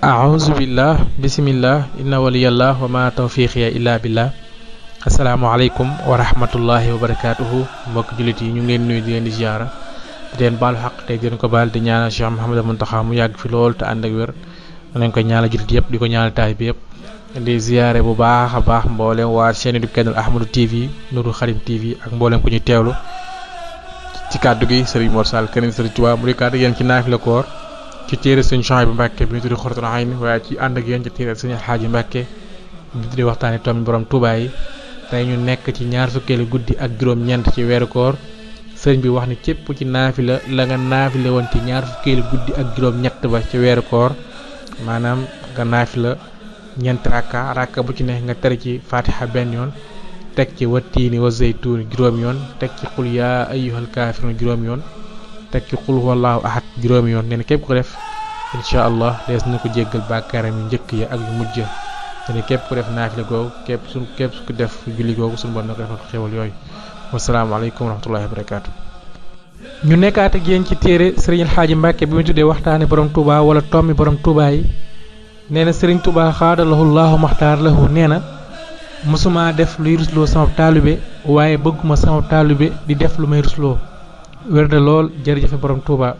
a'uuzu billah bismillah inna waliyallah wa ma tawfiqiya illa billah. asalaamaaleykum wa rahmatullahi wa barakaatuhu. mbokk jullit yi ñu ngi leen nuyu di leen di ziara di leen baalu xaq tey di leen ko baal di ñaanal Cheikh Mouhamadou Mountakha mu yàgg fi lool te ànd ak wér. nañ ko ñaanal jullit yëpp di ko ñaanal taay bi yëpp di ziare bu baax a baax mboolem waa chaîne du Kenal Ahmadou TV Nourou Khadim TV ak mboolem ku ñu teewlu ci kàddu gi Serigne Mor Sall keneen Serigne Touba mu di kàddu yéen ci naafila koor ci téere Sëñ Souhaïbou Mbacké bi ñu tuddi Xuratul Ayni waaye ci ànd ak yéen ci téere Sëñ Alxaaji Mbacké bi ñu tuddi waxtaani tomb borom Touba yi. tey ñu nekk ci ñaar fukkeelu guddi ak juróom-ñeent ci weeru koor sëriñ bi wax ni képp ci naafila la nga naafile woon ci ñaar fukkeelu guddi ak juróom-ñett ba ci weeru koor maanaam nga naafila ñeent rakka bu ci ne nga tere ci fatiha benn yoon teg ci wattiini wa zeytuuni juróom yoon teg ci qul yaa ayyuhal kaafiruun juróom yoon teg ci qul huwallaahu ahad juróom yoon nee na képp ko def incha allah dees na ko jéggal bàkkaaram yu njëkk ya ak yu mujj te képp ku def naafila googu képp ku def julli googu suñu bon na ko defal xéwal yooyu. wasalaamaaleykum wa rahmatullahi wa barakaatu. ñu nekkaat ak yéen ci téere Serigne Alxaaji Mbacké bi mu tuddee waxtaane borom Touba wala tommi borom Touba yi. nee na Serigne Touba xaadalahu laahu maxtaar lahu nee na mosuma def luy rusloo sama taalibe waaye bëgguma sama taalibe di def lu may rusloo wér na lool jërëjëfe borom Touba.